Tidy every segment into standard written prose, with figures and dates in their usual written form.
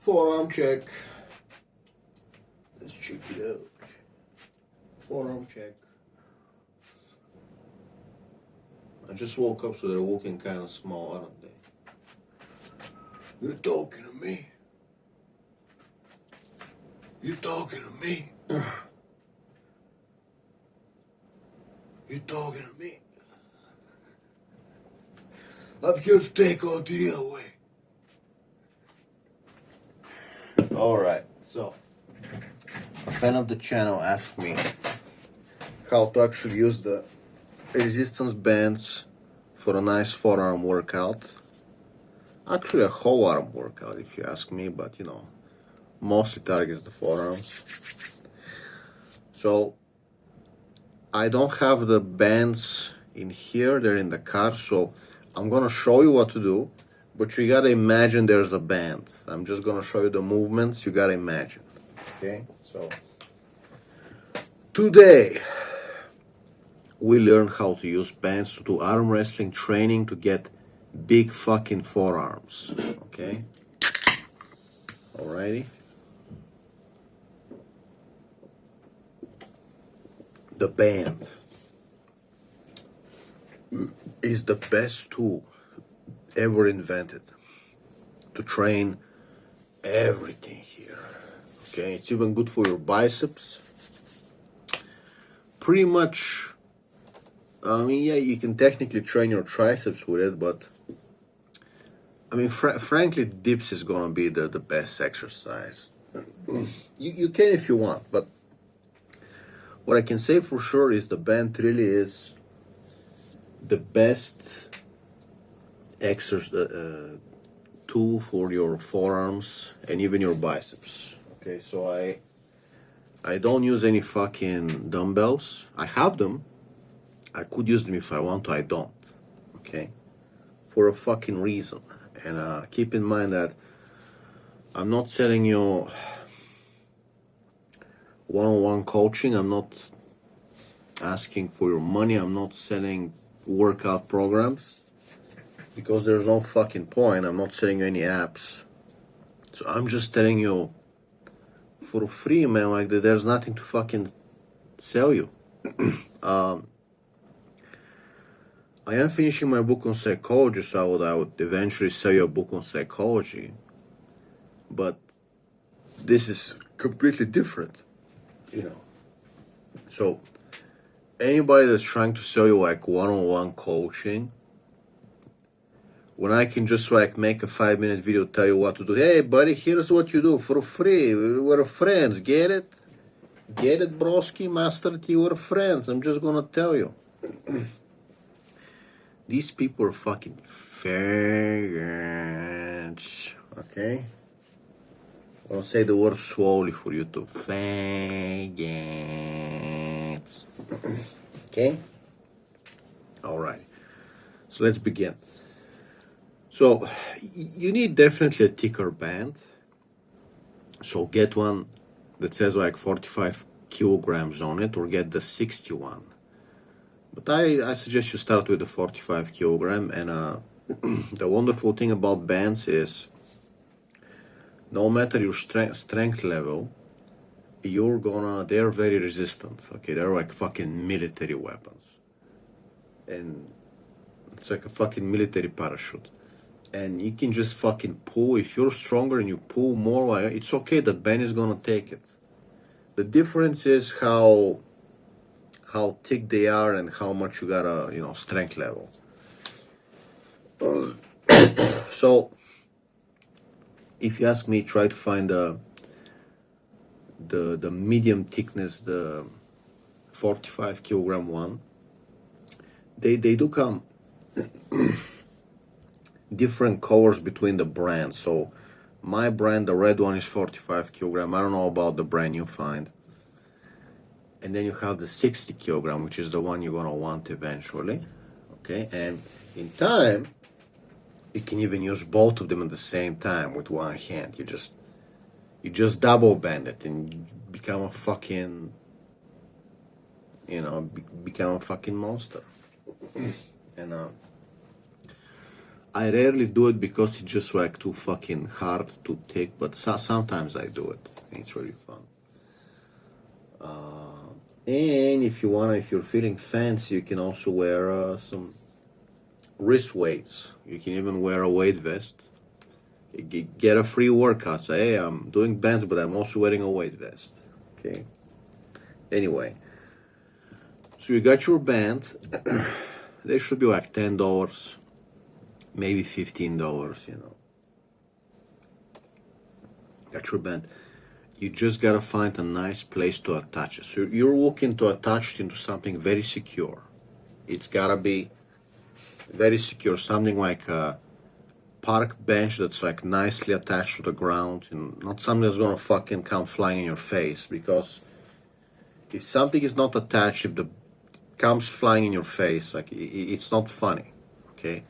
Forearm check. Let's check it out. Forearm check. I just woke up, so they're looking kind of small, aren't they? You're talking to me? You talking to me? You talking to me? I'm here to take all the away. Alright, so a fan of the channel asked me how to actually use the resistance bands for a nice forearm workout. Actually a whole arm workout if you ask me, but you know, mostly targets the forearms. So I don't have the bands in here, they're in the car, so I'm gonna show you what to do, but you gotta imagine there's a band. I'm just gonna show you the movements, you gotta imagine. Okay, so today we learn how to use bands to do arm wrestling training to get big fucking forearms. Okay, alrighty. The band is the best tool ever invented to train everything here. Okay, it's even good for your biceps. Pretty much, I mean, yeah, you can technically train your triceps with it, but I mean, frankly, dips is gonna be the best exercise. You can if you want, but what I can say for sure is the band really is the best exercise tool for your forearms and even your biceps. Okay, so I don't use any fucking dumbbells. I have them. I could use them if I want to. I don't. Okay, for a fucking reason. And keep in mind that I'm not selling you one-on-one coaching. I'm not asking for your money. I'm not selling workout programs because there's no fucking point. I'm not selling you any apps. So I'm just telling you for free, man, like there's nothing to fucking sell you. I am finishing my book on psychology, so I would eventually sell you a book on psychology. But this is completely different, you know. So anybody that's trying to sell you like one-on-one coaching, when I can just like make a 5-minute video, tell you what to do. Hey buddy, here's what you do for free. We're friends, get it? Get it, broski, Master T, we're friends. I'm just gonna tell you. These people are fucking faggots, okay? I'll say the word slowly for you to faggots. Okay? Alright. So let's begin. So you need definitely a thicker band. So get one that says like 45 kilograms on it, or get the 61. But I suggest you start with the 45 kilogram. And the wonderful thing about bands is no matter your strength level, they're very resistant. Okay, they're like fucking military weapons. And it's like a fucking military parachute. And you can just fucking pull. If you're stronger and you pull more, it's okay, the band is gonna take it. The difference is how thick they are and how much you gotta, strength level. So if you ask me, try to find the medium thickness, the 45 kilogram one. They do come different colors between the brands. So my brand, the red one, is 45 kilogram. I don't know about the brand you find. And then you have the 60 kilogram, which is the one you're gonna want eventually. Okay, and in time you can even use both of them at the same time with one hand. You just double bend it and you become a fucking become a fucking monster. And I rarely do it because it's just like too fucking hard to take, but sometimes I do it. It's really fun. And if you're feeling fancy, you can also wear some wrist weights. You can even wear a weight vest. You get a free workout. Say, hey, I'm doing bands, but I'm also wearing a weight vest. Okay. Anyway, so you got your band. They should be like $10, maybe $15. Got your band. You just gotta find a nice place to attach it. So you're looking to attach it into something very secure. It's gotta be very secure, something like a park bench that's like nicely attached to the ground, and not something that's gonna fucking come flying in your face. Because if something is not attached, if the comes flying in your face, like it's not funny, okay?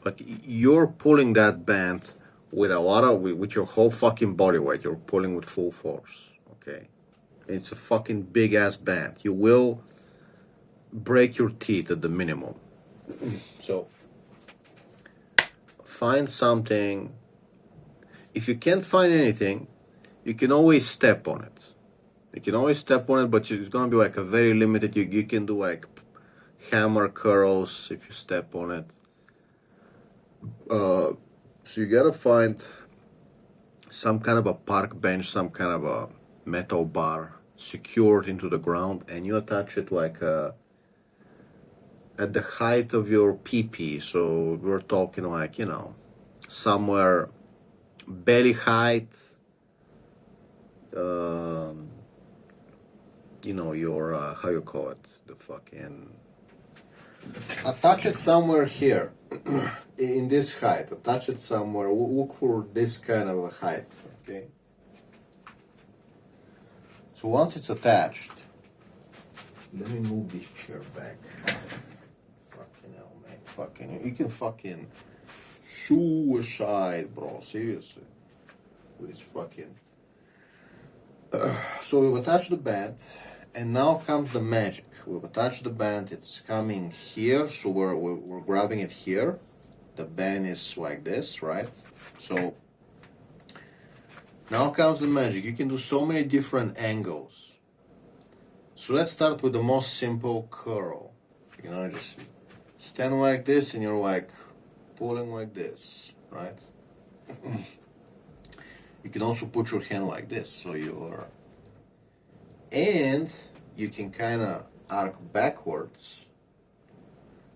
Like you're pulling that band with with your whole fucking body weight. You're pulling with full force, okay? And it's a fucking big ass band. You will break your teeth at the minimum. So find something. If you can't find anything, you can always step on it. You can always step on it, but it's gonna be like a very limited. You can do like hammer curls if you step on it. So you gotta find some kind of a park bench, some kind of a metal bar secured into the ground, and you attach it like at the height of your pee-pee. So we're talking like, somewhere belly height, your, how you call it, the fucking, attach it somewhere here, in this height, attach it somewhere, look for this kind of a height, okay? So once it's attached, let me move this chair back. Fucking hell, man, you can fucking suicide, bro, seriously, with this fucking, so we've attached the band, and now comes the magic. We've attached the band, it's coming here, so we're grabbing it here. The band is like this, right? So now comes the magic. You can do so many different angles. So let's start with the most simple curl. Just stand like this, and you're like pulling like this, right? You can also put your hand like this, so and you can kind of arc backwards.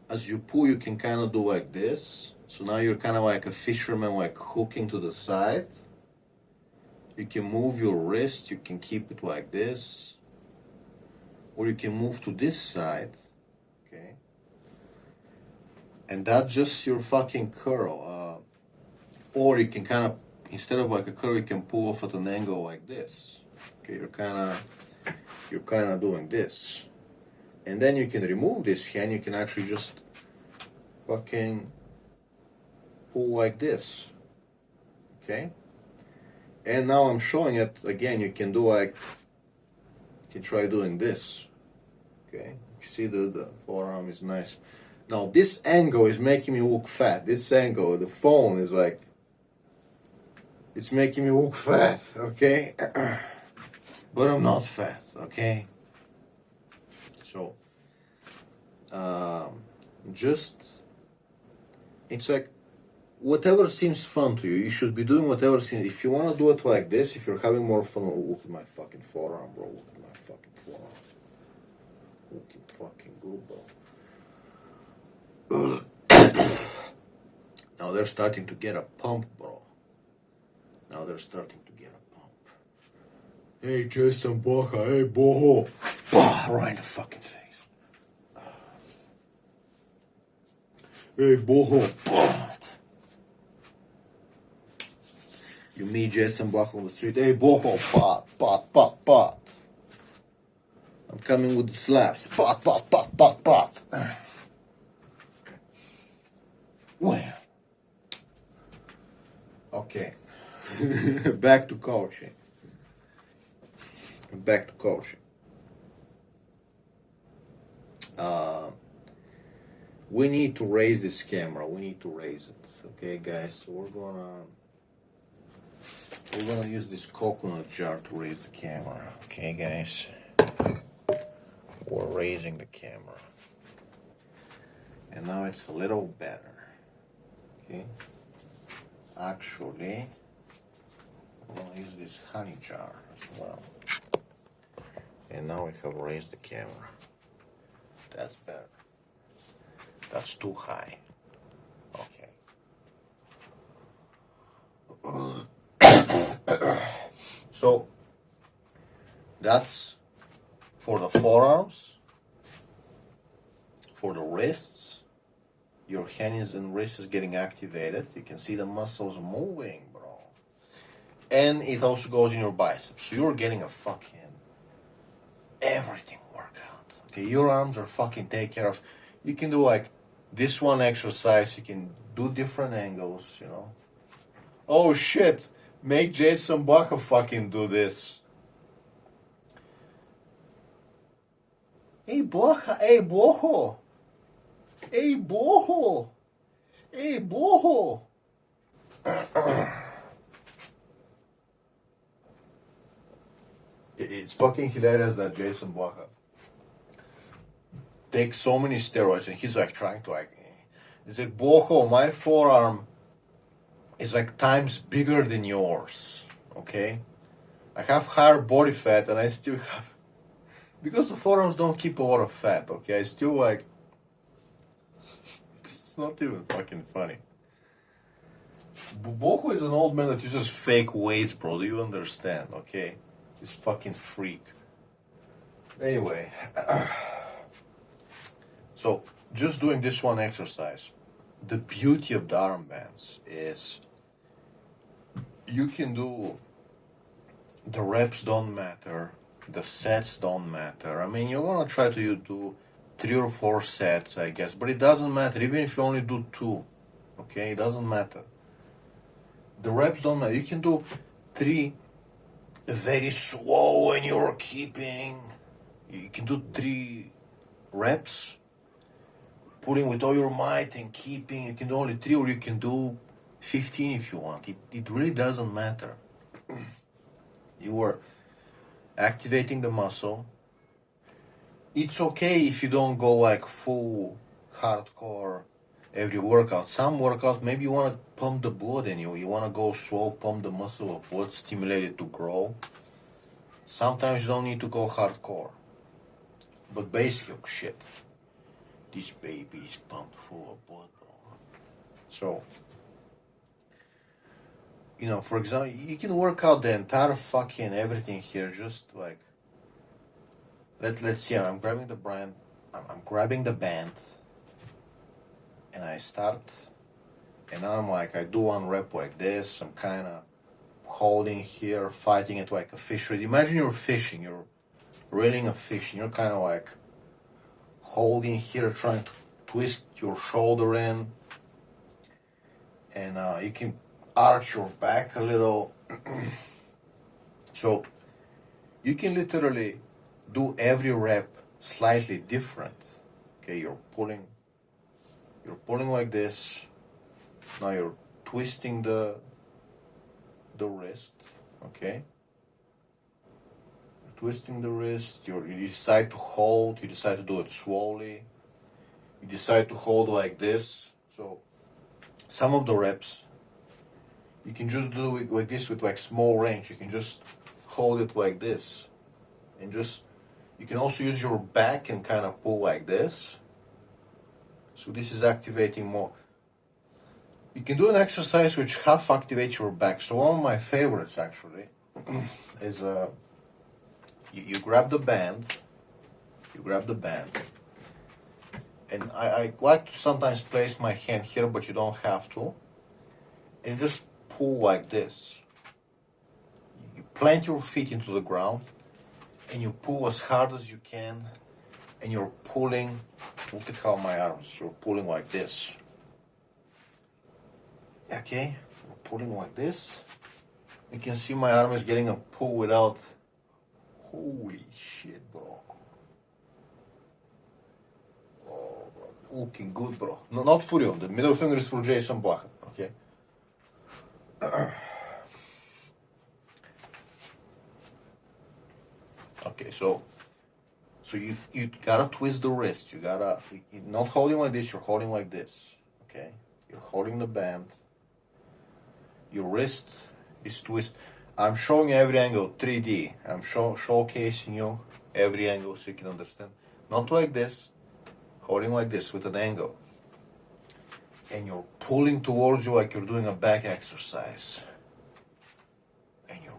As you pull, you can kind of do like this. So now you're kind of like a fisherman, like hooking to the side. You can move your wrist, you can keep it like this. Or you can move to this side, okay? And that's just your fucking curl. Or you can kind of, instead of like a curl, you can pull off at an angle like this. Okay, you're kind of doing this. And then you can remove this hand, you can actually just fucking pull like this, okay? And now I'm showing it again. You can do like, you can try doing this, okay? You see the forearm is nice. Now this angle is making me look fat. This angle, the phone is like, it's making me look fat, okay? But I'm not fat, okay? So, it's like, whatever seems fun to you, you should be doing whatever seems, if you want to do it like this, if you're having more fun, look at my fucking forearm, bro, look at my fucking forearm. Looking fucking good, bro. Now they're starting to get a pump, bro. Now they're starting to get a pump. Hey, Jason Baja, hey, boho. Right in the fucking face. Hey, boho. You meet Jason Bach on the street. Hey, boho, pot. I'm coming with the slaps. Pot. Well. Okay. Back to coaching. we need to raise this camera. We need to raise it. Okay, guys. So we're gonna use this coconut jar to raise the camera. Okay, guys. We're raising the camera, and now it's a little better. Okay. Actually, I'm gonna use this honey jar as well. And now we have raised the camera. That's better. That's too high. Okay. So that's for the forearms, for the wrists. Your hands and wrists is getting activated. You can see the muscles moving, bro. And it also goes in your biceps. So you're getting a fucking everything workout. Okay, your arms are fucking take care of. You can do like this one exercise. You can do different angles, you know. Oh shit, make Jason Baca fucking do this. Hey Baca, hey Bojo. Hey Bojo. Hey Bojo. It's fucking hilarious that Jason Baca takes so many steroids and he's like trying to like, it's like, Bojo, my forearm is like times bigger than yours, okay? I have higher body fat and I still have, because the forearms don't keep a lot of fat, okay? I still like, it's not even fucking funny. Bojo is an old man that uses fake weights, bro, do you understand, okay? He's fucking freak. Anyway, so just doing this one exercise, the beauty of the armbands is you can do, the reps don't matter, the sets don't matter. I mean, you're gonna try to do 3 or 4 sets, I guess, but it doesn't matter, even if you only do 2, okay, it doesn't matter. The reps don't matter. You can do 3 very slow and you're keeping, you can do 3 reps, pulling with all your might and keeping. You can do only 3 or you can do 15 if you want. It really doesn't matter. You are activating the muscle. It's okay if you don't go like full hardcore every workout. Some workouts, maybe you want to pump the blood in you. You want to go slow, pump the muscle of blood, stimulate it to grow. Sometimes you don't need to go hardcore. But basically, oh shit, this baby is pumped full of blood, bro. So, you know, for example, you can work out the entire fucking everything here, just like, let's see, I'm grabbing the brand, I'm grabbing the band, and I start, and now I'm like, I do 1 rep like this, I'm kind of holding here, fighting it like a fish. Imagine you're fishing, you're reeling a fish, and you're kind of like holding here, trying to twist your shoulder in, and you can arch your back a little. So you can literally do every rep slightly different. Okay, you're pulling like this. Now you're twisting the wrist. Okay, you're twisting the wrist. You decide to hold. You decide to do it slowly. You decide to hold like this. So some of the reps you can just do it like this with like small range. You can just hold it like this, and just, you can also use your back and kind of pull like this. So this is activating more. You can do an exercise which half activates your back. So one of my favorites actually is you grab the band, and I like to sometimes place my hand here, but you don't have to, and just pull like this. You plant your feet into the ground and you pull as hard as you can, and you're pulling. Look at how my arms, you're pulling like this. Okay, we're pulling like this. You can see my arm is getting a pull without, holy shit, bro. Oh, Okay, good, bro. No, not for you. The middle finger is for Jason Black. Okay. Okay, so you gotta twist the wrist. You gotta you're not holding like this. You're holding like this. Okay. You're holding the band. Your wrist is twist. I'm showing you every angle, 3D. I'm showcasing you every angle so you can understand. Not like this. Holding like this with an angle. And you're pulling towards you like you're doing a back exercise. And you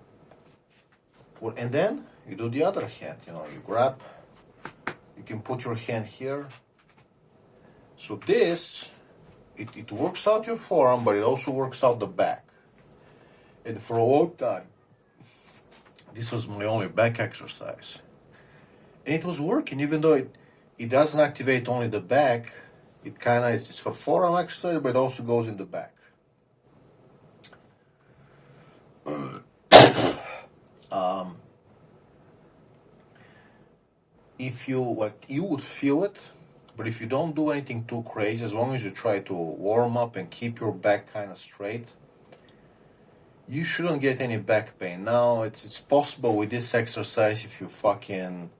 pull, and then you do the other hand. You know, you grab. You can put your hand here. So this, it works out your forearm, but it also works out the back. And for a long time, this was my only back exercise. And it was working, even though it doesn't activate only the back. It kind of, it's for forearm exercise, but it also goes in the back. If you, like, you would feel it, but if you don't do anything too crazy, as long as you try to warm up and keep your back kind of straight, you shouldn't get any back pain. Now, it's possible with this exercise if you fucking,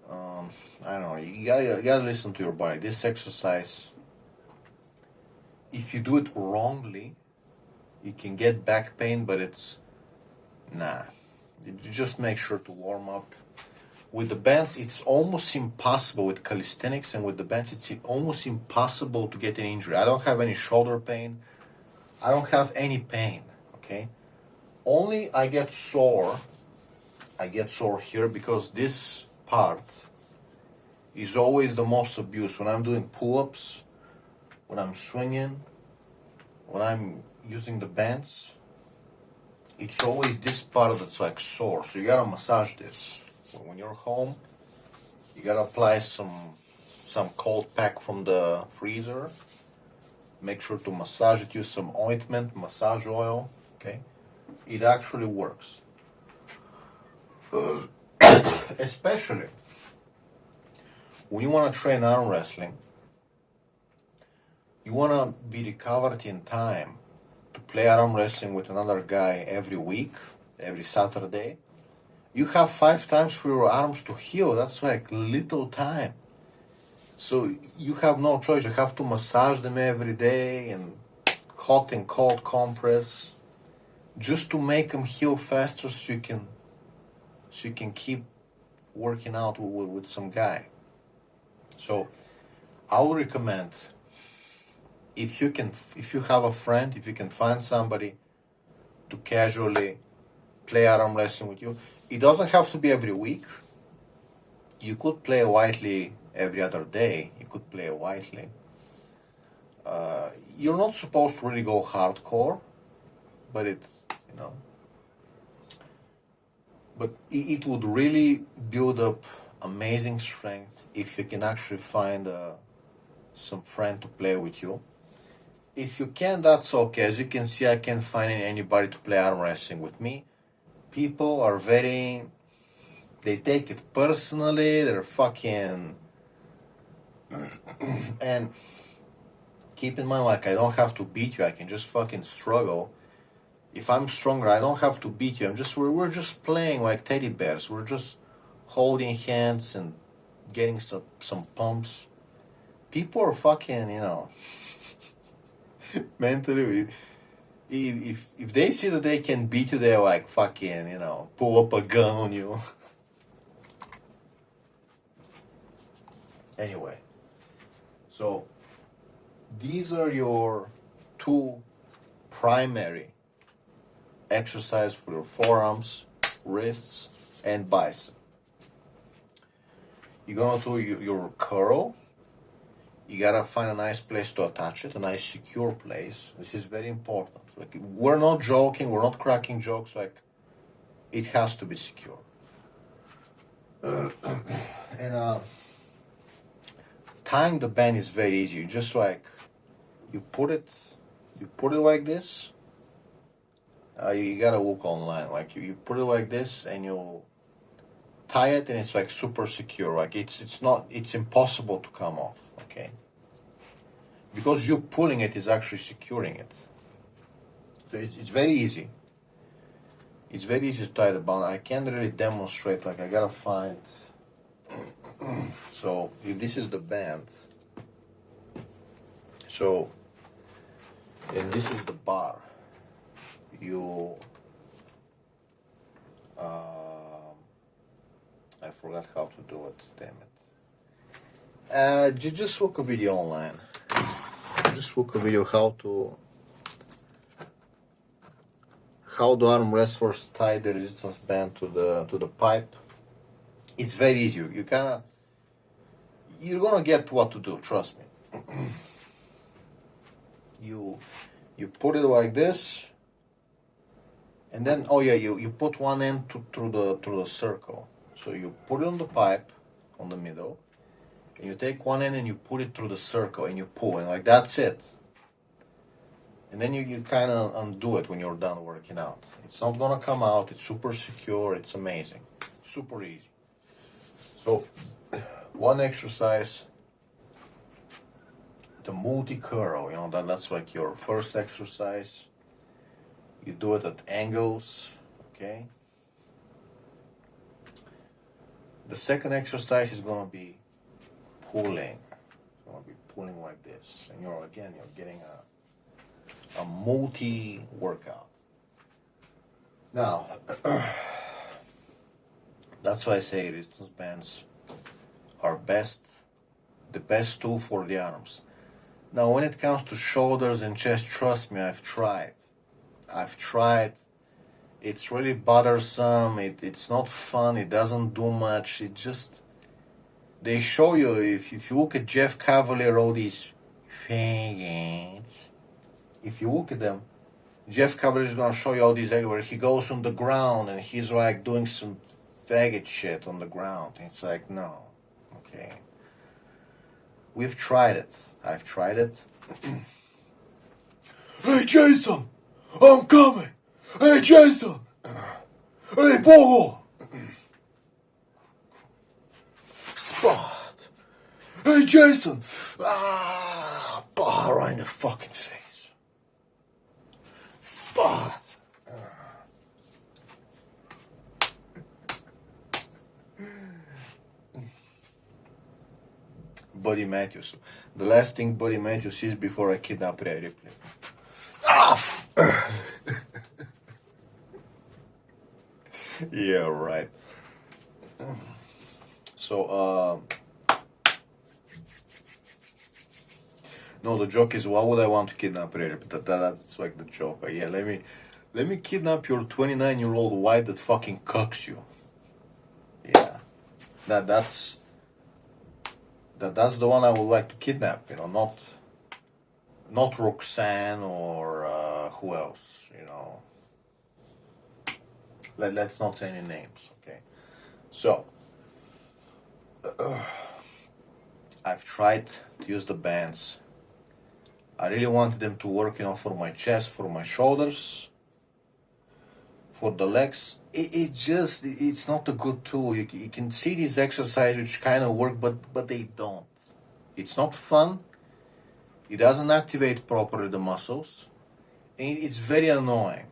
I don't know, you gotta listen to your body. This exercise, if you do it wrongly, you can get back pain, but it's, nah. You just make sure to warm up. With the bands, it's almost impossible with calisthenics, and with the bands, it's almost impossible to get an injury. I don't have any shoulder pain. I don't have any pain, okay? Only I get sore here because this part is always the most abused. When I'm doing pull-ups, when I'm swinging, when I'm using the bands, it's always this part that's like sore. So you gotta massage this. When you're home, you gotta apply some cold pack from the freezer. Make sure to massage it. Use some ointment, massage oil. Okay, it actually works. Especially when you want to train arm wrestling, you want to be recovered in time to play arm wrestling with another guy every week, every Saturday. You have 5 times for your arms to heal. That's like little time. So you have no choice. You have to massage them every day and hot and cold compress just to make them heal faster so you can keep working out with some guy. So I would recommend, if you have a friend, if you can find somebody to casually play arm wrestling with you. It doesn't have to be every week. You could play lightly every other day. You could play lightly. You're not supposed to really go hardcore, but but it would really build up amazing strength if you can actually find some friend to play with you. If you can, that's okay. As you can see, I can't find anybody to play arm wrestling with me. People are they take it personally, they're fucking, and keep in mind, like, I don't have to beat you, I can just fucking struggle. If I'm stronger, I don't have to beat you, we're just playing like teddy bears, we're just holding hands and getting some pumps. People are fucking, mentally, if they see that they can beat you, they're like fucking, pull up a gun on you. Anyway, so these are your 2 primary exercises for your forearms, wrists, and bicep. You're gonna do your curl. You gotta find a nice place to attach it, a nice secure place. This is very important. Like, we're not joking, we're not cracking jokes, like, it has to be secure. And tying the band is very easy. You just like, you put it like this. You gotta look online. Like, you put it like this, and tie it and it's like super secure. Like it's impossible to come off. Okay, because you pulling it is actually securing it. So it's very easy. It's very easy to tie the band. I can't really demonstrate. Like I gotta find. So if this is the band, so and this is the bar. You. I forgot how to do it. Damn it. Just look a video online. Just look a video how the arm wrestlers tie the resistance band to the pipe. It's very easy. You're gonna get what to do. Trust me. You put it like this, and then you put one end through the circle. So you put it on the pipe, on the middle, and you take one end and you put it through the circle and you pull, and like that's it. And then you kind of undo it when you're done working out. It's not gonna come out. It's super secure. It's amazing. Super easy. So one exercise, the multi-curl, that's like your first exercise. You do it at angles, okay? The second exercise is gonna be pulling. It's gonna be pulling like this. And you're getting a multi-workout. Now, that's why I say resistance bands are the best tool for the arms. Now, when it comes to shoulders and chest, trust me, I've tried. It's really bothersome. It's not fun. It doesn't do much. They show you, if you look at Jeff Cavalier, all these faggots, if you look at them, Jeff Cavalier is going to show you all these where he goes on the ground and he's like doing some faggot shit on the ground. It's like, no. Okay. We've tried it. I've tried it. Hey, Jason! I'm coming! Hey, Jason! Hey, Bogo! Spot! Hey, Jason! Right in the fucking face. Spot! Buddy Matthews. The last thing Buddy Matthews sees before I kidnap Rhea Ripley. Yeah, right. So, no, the joke is, why would I want to kidnap Rhea Ripley? That's like the joke. Yeah, let me kidnap your 29-year-old wife that fucking cucks you. Yeah, that's the one I would like to kidnap. Not Roxanne or who else. Let's not say any names. Okay, so I've tried to use the bands. I really wanted them to work, for my chest, for my shoulders, for the legs. It's not a good tool. You can see these exercises which kind of work, but they don't. It's not fun. It doesn't activate properly the muscles. And it's very annoying.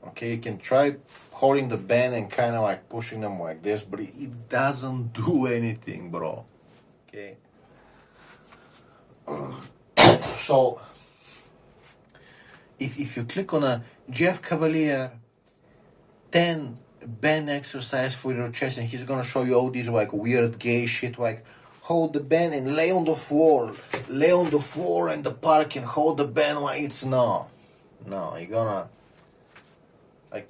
Okay, you can try holding the band and kind of like pushing them like this, but it doesn't do anything, bro. Okay. So, if you click on a Jeff Cavalier 10 band exercise for your chest, and he's gonna show you all these like weird gay shit, like hold the band and lay on the floor in the park and hold the band like it's no, you're gonna like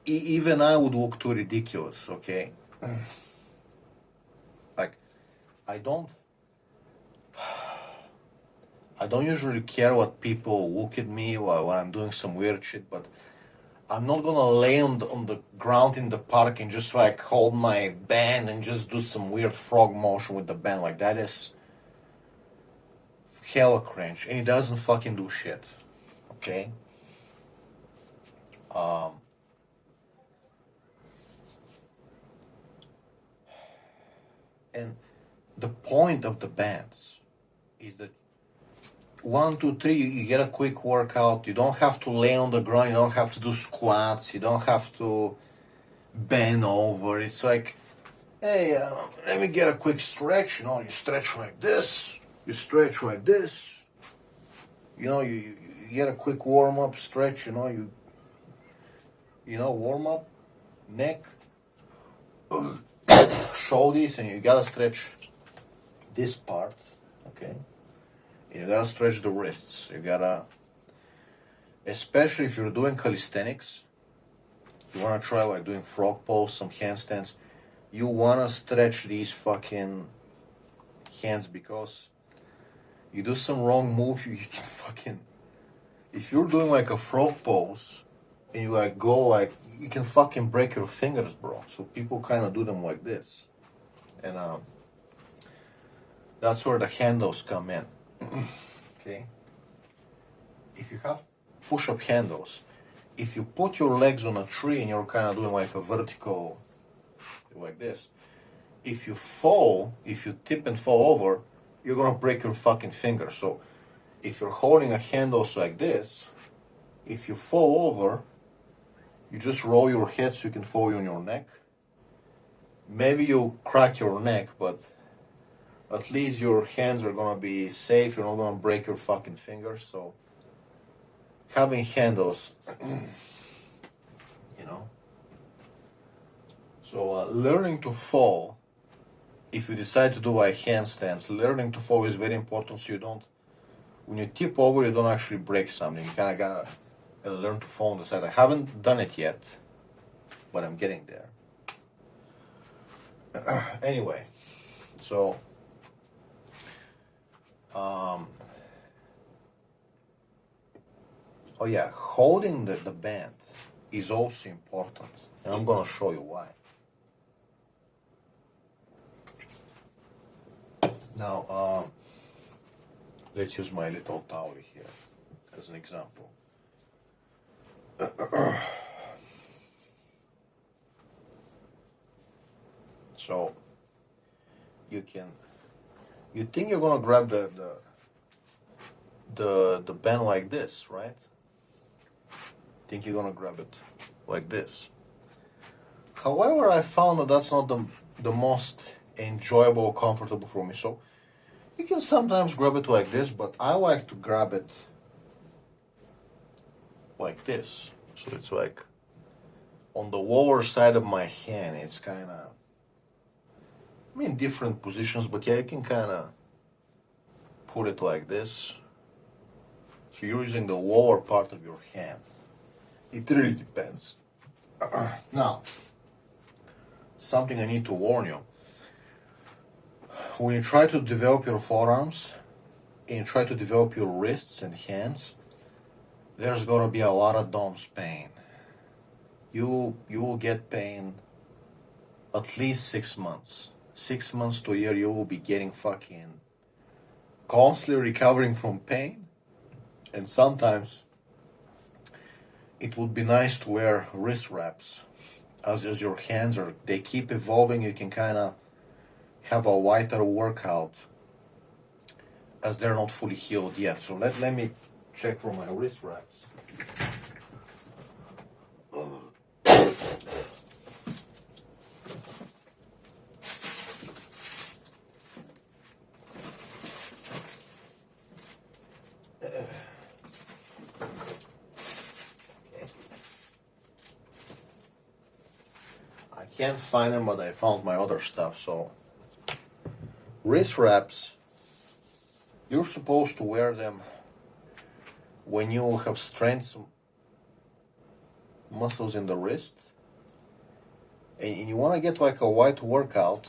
even I would look too ridiculous. Okay, like I don't usually care what people look at me while I'm doing some weird shit, but I'm not gonna lay on the ground in the park and just like hold my band and just do some weird frog motion with the band. Like that is hella cringe, and it doesn't fucking do shit. Okay. And the point of the bands is that 1, 2, 3, you get a quick workout. You don't have to lay on the ground. You don't have to do squats. You don't have to bend over. It's like, hey, let me get a quick stretch. You stretch like this. You stretch like this. You get a quick warm up stretch. You warm up, neck, shoulders, and you gotta stretch this part, okay? And you gotta stretch the wrists. You gotta, especially if you're doing calisthenics, you wanna try like doing frog pose, some handstands. You wanna stretch these fucking hands, because you do some wrong move, you can fucking, if you're doing like a frog pose and you like go like, you can fucking break your fingers, bro. So people kind of do them like this, and that's where the handles come in. Okay, if you have push-up handles, if you put your legs on a tree and you're kind of doing like a vertical like this, if you fall, if you tip and fall over, you're gonna break your fucking finger. So if you're holding a handles like this, if you fall over, you just roll your head so you can fall on your neck. Maybe you crack your neck, but at least your hands are gonna be safe. You're not gonna break your fucking fingers. So having handles, So learning to fall, if you decide to do like handstands, learning to fall is very important, so you don't, when you tip over, you don't actually break something. You kind of gotta learn to fall on the side. I haven't done it yet, but I'm getting there. Anyway, so oh yeah, holding the band is also important, and I'm gonna show you why. Now, let's use my little towel here as an example. So you think you're gonna grab the band like this, right? Think you're gonna grab it like this. However, I found that that's not the most enjoyable, comfortable for me. So you can sometimes grab it like this, but I like to grab it like this. So it's like on the lower side of my hand. It's kind of, different positions, but yeah, you can kind of put it like this. So you're using the lower part of your hand. It really depends. Now, something I need to warn you. When you try to develop your forearms and you try to develop your wrists and hands, there's gonna be a lot of DOMS pain. You will get pain at least 6 months. 6 months to a year, you will be getting fucking constantly recovering from pain. And sometimes it would be nice to wear wrist wraps as your hands they keep evolving. You can kind of have a lighter workout as they're not fully healed yet. So let me check for my wrist wraps. I can't find them, but I found my other stuff. So wrist wraps, you're supposed to wear them when you have strength muscles in the wrist and you want to get like a light workout,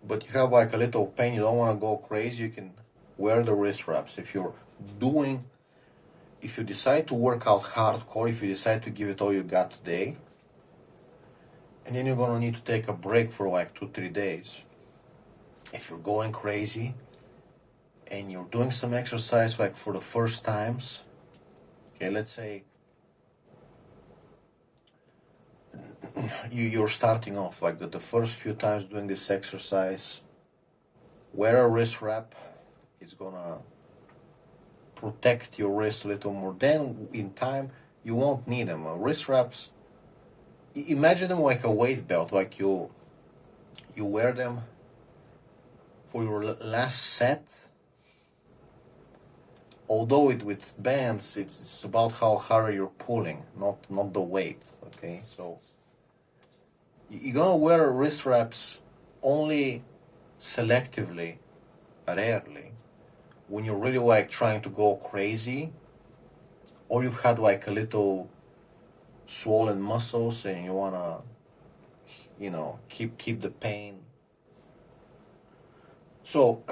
but you have like a little pain, you don't want to go crazy, you can wear the wrist wraps. If you decide to work out hardcore, if you decide to give it all you got today, and then you're gonna need to take a break for like 2-3 days. If you're going crazy and you're doing some exercise like for the first times, okay, let's say you're starting off, like the first few times doing this exercise, wear a wrist wrap. It's gonna protect your wrist a little more. Then in time, you won't need them. Wrist wraps, imagine them like a weight belt, like you wear them for your last set. Although with bands, it's about how hard you're pulling, not the weight. Okay, so you're gonna wear wrist wraps only selectively, rarely, when you're really like trying to go crazy, or you've had like a little swollen muscles and you wanna, keep the pain. So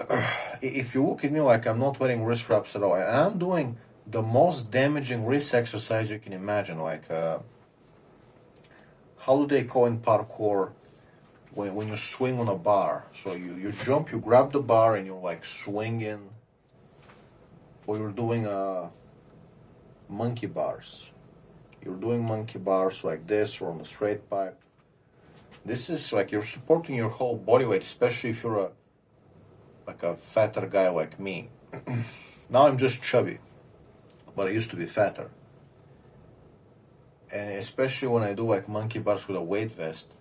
if you look at me, like, I'm not wearing wrist wraps at all, and I'm doing the most damaging wrist exercise you can imagine. Like, how do they call in parkour when you swing on a bar? So you jump, you grab the bar, and you're like swinging, or you're doing monkey bars. You're doing monkey bars like this, or on the straight pipe. This is like you're supporting your whole body weight, especially if you're a fatter guy like me. Now I'm just chubby, but I used to be fatter. And especially when I do like monkey bars with a weight vest,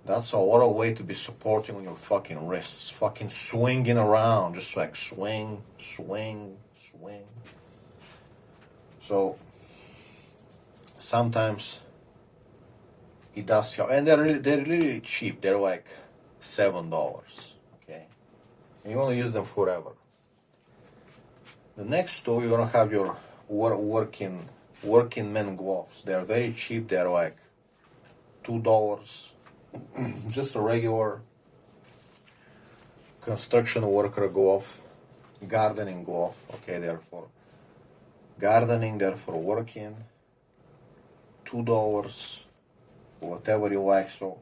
that's a lot of weight to be supporting on your fucking wrists, fucking swinging around, just like swing, swing, swing. So sometimes it does help, and they're really cheap. They're like $7. Okay, and you want to use them forever. The next two, you're gonna have your working men gloves. They're very cheap. They're like $2. Just a regular construction worker glove, gardening glove. Okay, they're for gardening. They're for working. $2, whatever you like. So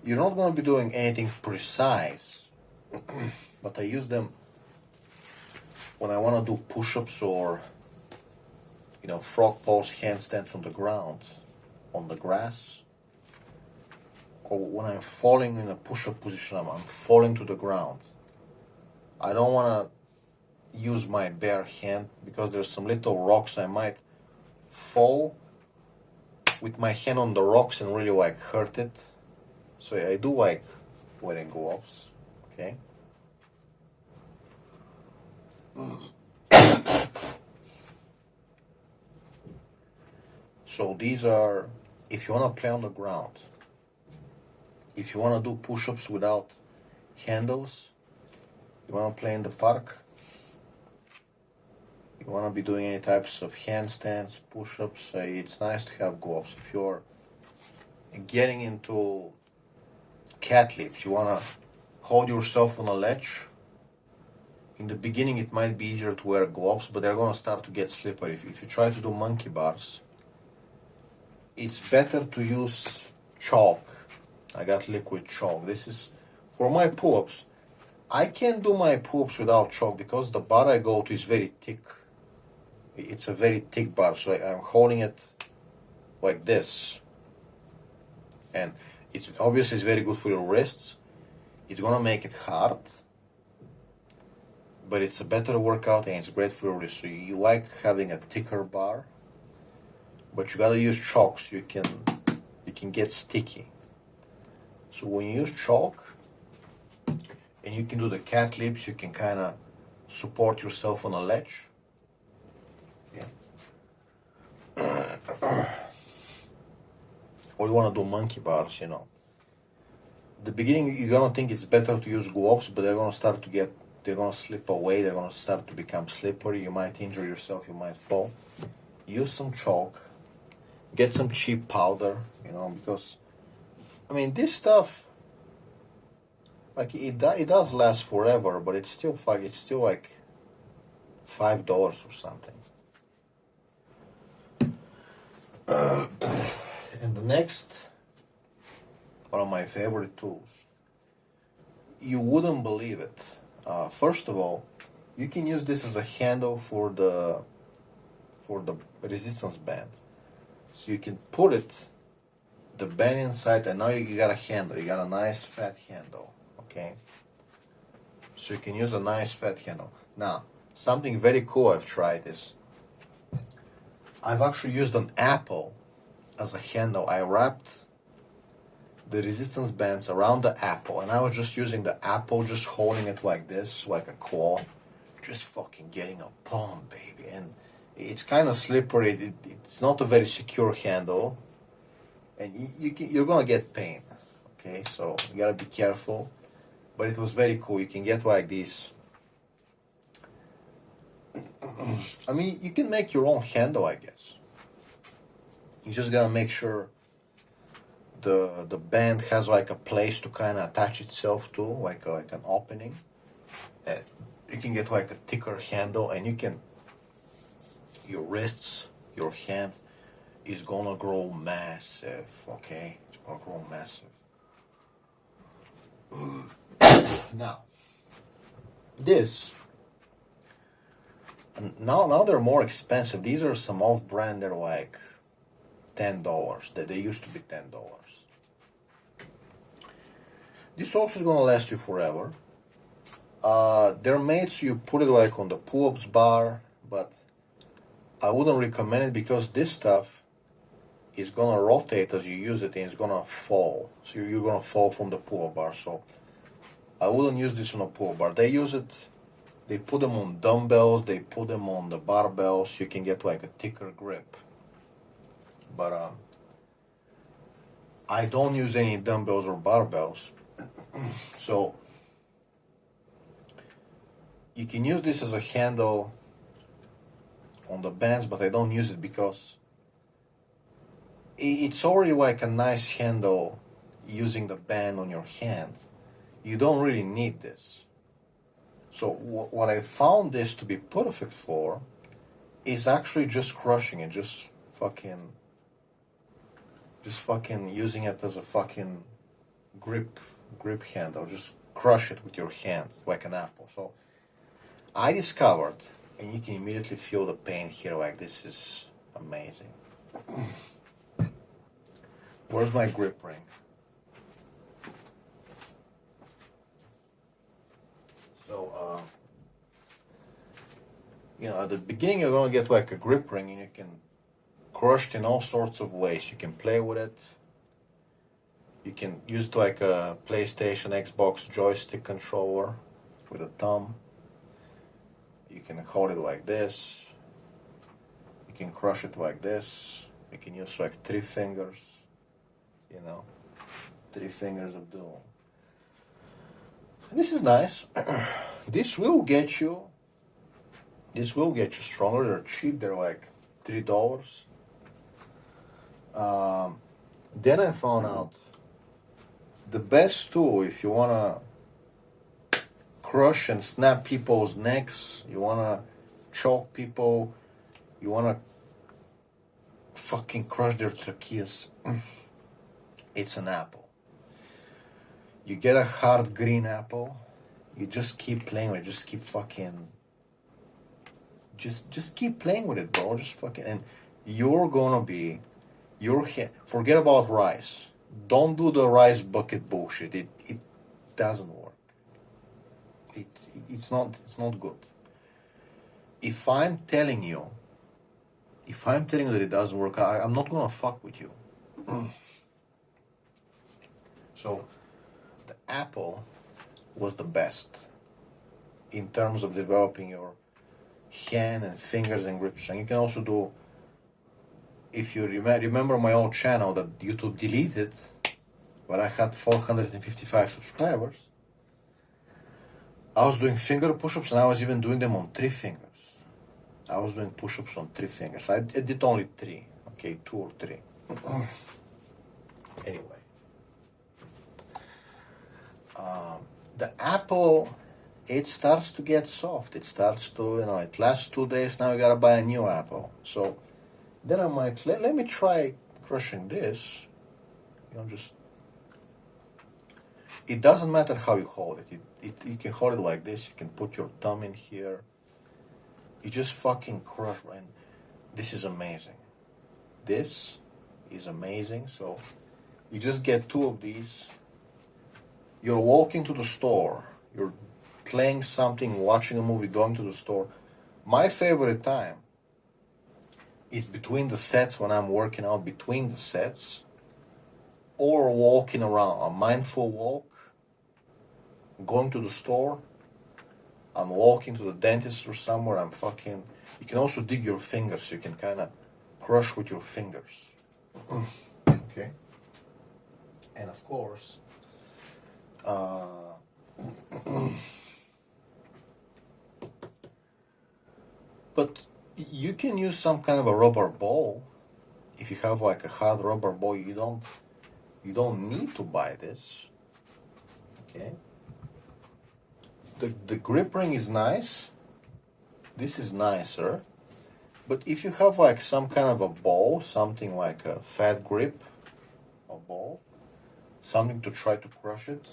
you're not gonna be doing anything precise, but I use them when I want to do push-ups or frog pose, handstands on the ground, on the grass, or when I'm falling in a push-up position. I'm falling to the ground. I don't want to use my bare hand because there's some little rocks. I might fall with my hand on the rocks and really like hurt it. So I do like wearing gloves. Okay. So these are, if you want to play on the ground, if you want to do push-ups without handles, you want to play in the park, you want to be doing any types of handstands, push-ups, it's nice to have gloves. If you're getting into cat lips, you want to hold yourself on a ledge. In the beginning, it might be easier to wear gloves, but they're going to start to get slippery. If you try to do monkey bars, it's better to use chalk. I got liquid chalk. This is for my pull-ups. I can't do my pull-ups without chalk because the bar I go to is very thick. It's a very thick bar, so I'm holding it like this. And it's obviously very good for your wrists. It's gonna make it hard, but it's a better workout and it's great for your wrists. So you like having a thicker bar, but you gotta use chalk so you can get sticky. So when you use chalk and you can do the cat lips, you can kind of support yourself on a ledge. Yeah. Or you want to do monkey bars, The beginning, you're gonna think it's better to use gloves, but they're gonna slip away. They're gonna start to become slippery. You might injure yourself. You might fall. Use some chalk. Get some cheap powder, because this stuff, like it does last forever, but it's still like $5 or something. And the next, one of my favorite tools, you wouldn't believe it. First of all, you can use this as a handle for the resistance band. So you can put it the band inside, and now you got a handle. You got a nice fat handle, okay? So you can use a nice fat handle. Now, something very cool I've tried is, I've actually used an apple as a handle. I wrapped the resistance bands around the apple, and I was just using the apple, just holding it like this, like a claw, just fucking getting a pump, baby. And it's kind of slippery. It's not a very secure handle, and you're gonna get pain. Okay, so you gotta be careful. But it was very cool. You can get like this. I mean, you can make your own handle, I guess. You just gotta make sure the band has like a place to kind of attach itself to, like an opening. And you can get like a thicker handle, and you can, your wrists, your hand is gonna grow massive, okay? It's gonna grow massive. Now, this, now they're more expensive. These are some off-brand, they're like $10. They used to be $10. This also is gonna last you forever. They're made so you put it like on the pull-ups bar, but I wouldn't recommend it because this stuff is gonna rotate as you use it, and it's gonna fall. So you're gonna fall from the pull-up bar. So I wouldn't use this on a pull-up bar. They use it, they put them on dumbbells, they put them on the barbells, so you can get like a thicker grip. But I don't use any dumbbells or barbells. So you can use this as a handle on the bands, but I don't use it because it's already like a nice handle using the band on your hand. You don't really need this. So what I found this to be perfect for is actually just crushing it, just fucking using it as a fucking grip handle. Just crush it with your hand like an apple. So I discovered, and you can immediately feel the pain here, like this is amazing. Where's my grip ring? So, at the beginning you're gonna get like a grip ring, and you can crush it in all sorts of ways. You can play with it. You can use it like a PlayStation, Xbox joystick controller with a thumb. You can hold it like this. You can crush it like this. You can use like 3 fingers. 3 fingers of doom. This is nice. This will get you stronger. They're cheap. They're like $3. Then I found out the best tool if you wanna crush and snap people's necks, you wanna choke people, you wanna fucking crush their tracheas. It's an apple. You get a hard green apple, you just keep playing with it, just keep fucking, just keep playing with it, bro. Just fucking, and you're gonna be, forget about rice. Don't do the rice bucket bullshit. It doesn't work. It's not good. If I'm telling you that it doesn't work, I'm not gonna fuck with you. So the apple was the best in terms of developing your hand and fingers and grip strength. You can also do, if you remember my old channel that YouTube deleted, where I had 455 subscribers, I was doing finger push-ups, and I was even doing them on 3 fingers. I was doing push-ups on 3 fingers. I did only 3, okay, 2 or 3. Anyway. The apple, it starts to get soft. It starts to, it lasts 2 days, now you gotta buy a new apple. So then I'm like, let me try crushing this. It doesn't matter how you hold it. You can hold it like this. You can put your thumb in here. You just fucking crush, and this is amazing. This is amazing. So You just get 2 of these. You're walking to the store. You're playing something, watching a movie, going to the store. My favorite time is between the sets, when I'm working out between the sets, or walking around. A mindful walk, going to the store, I'm walking to the dentist or somewhere, you can also dig your fingers, you can kind of crush with your fingers. Okay? And of course, but you can use some kind of a rubber ball. If you have like a hard rubber ball, you don't need to buy this. Okay? The grip ring is nice. This is nicer. But if you have like some kind of a ball, something like a fat grip, a ball, something to try to crush it,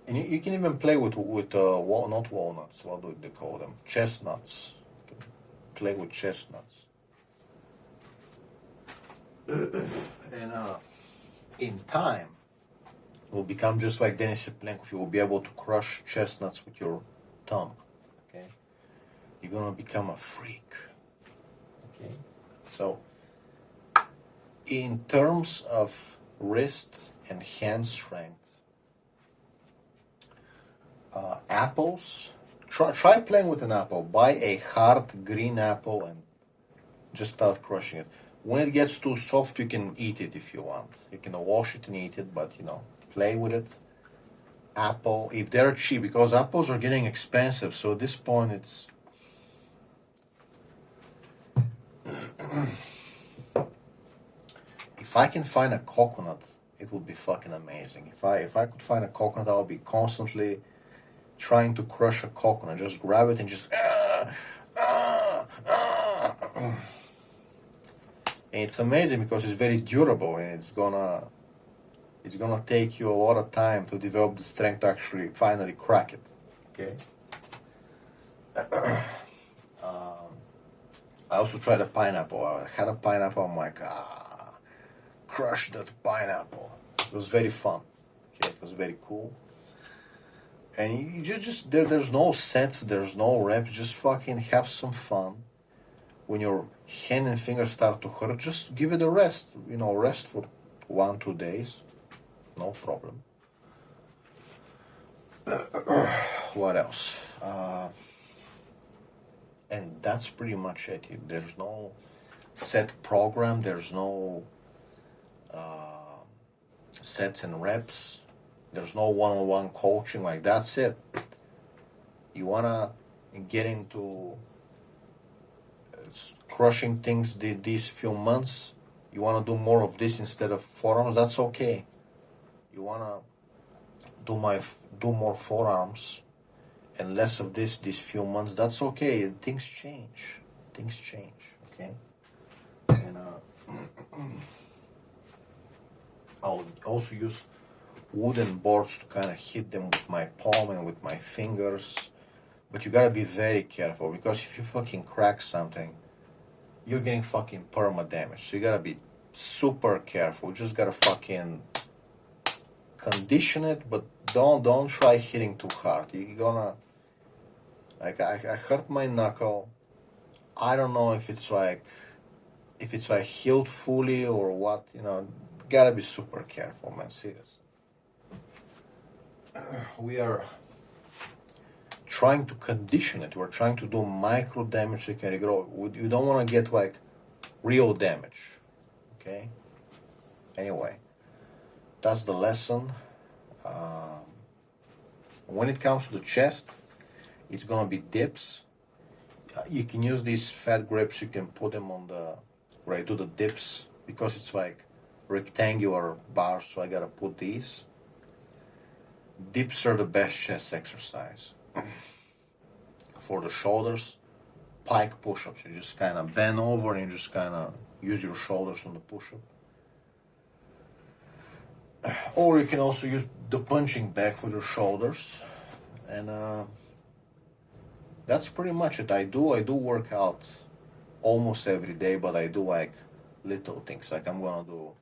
and you can even play with not walnuts. What do they call them? Chestnuts. You can play with chestnuts. And in time, it will become just like Denis Seplenkov. You will be able to crush chestnuts with your thumb. Okay, you're gonna become a freak. Okay, so in terms of wrist and hand strength, apples. Try playing with an apple. Buy a hard green apple and just start crushing it. When it gets too soft, you can eat it if you want. You can wash it and eat it, but play with it. Apple, if they're cheap, because apples are getting expensive, so at this point it's if I can find a coconut, it would be fucking amazing. If I could find a coconut, I'll be constantly trying to crush a coconut. Just grab it and just and it's amazing because it's very durable, and it's gonna take you a lot of time to develop the strength to actually finally crack it. Okay. I also tried a pineapple. I had a pineapple. I'm like, crush that pineapple. It was very fun. Okay, it was very cool. And you just there's no sets, there's no reps. Just fucking have some fun. When your hand and fingers start to hurt, just give it a rest. Rest for 1-2 days. No problem. What else? And that's pretty much it. There's no set program. There's no sets and reps. There's no one-on-one coaching. Like, that's it. You wanna get into crushing things these few months. You wanna do more of this instead of forearms. That's okay. You wanna do more forearms and less of this these few months. That's okay. Things change. Okay. And I'll also use wooden boards to kind of hit them with my palm and with my fingers. But you gotta be very careful, because if you fucking crack something, you're getting fucking perma damage. So you gotta be super careful. You just gotta fucking condition it, but don't try hitting too hard. You're gonna, like, I hurt my knuckle. I don't know if it's like healed fully or what. Gotta be super careful, man. Seriously. We are trying to condition it. We're trying to do micro damage so you can regrow. You don't want to get like real damage. Okay? Anyway, that's the lesson. When it comes to the chest, it's gonna be dips. You can use these fat grips. You can put them on where I do the dips, because it's like rectangular bars, so I gotta put these. Dips are the best chest exercise. For the shoulders, pike push-ups. You just kind of bend over and you just kind of use your shoulders on the push-up. Or you can also use the punching bag for your shoulders. And that's pretty much it. I do work out almost every day, but I do like little things. Like I'm gonna do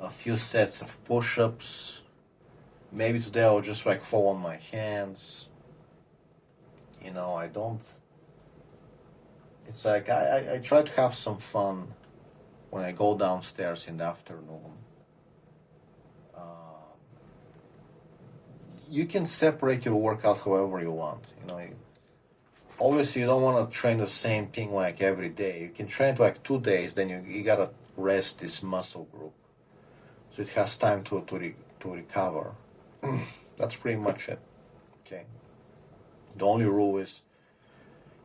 a few sets of push-ups. Maybe today I'll just like fall on my hands. You know, I don't. It's like I try to have some fun when I go downstairs in the afternoon. You can separate your workout however you want. You know, obviously you don't want to train the same thing like every day. You can train it like 2 days, then you gotta rest this muscle group so it has time to recover. That's pretty much it. Okay. The only rule is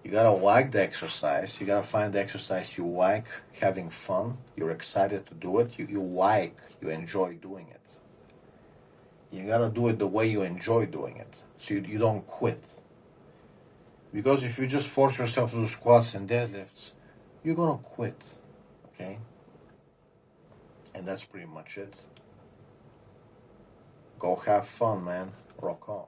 you gotta like the exercise. You gotta find the exercise you like, having fun. You're excited to do it. You enjoy doing it. You gotta do it the way you enjoy doing it, so you don't quit. Because if you just force yourself to do squats and deadlifts, you're gonna quit. Okay? And that's pretty much it. Go have fun, man. Rock on.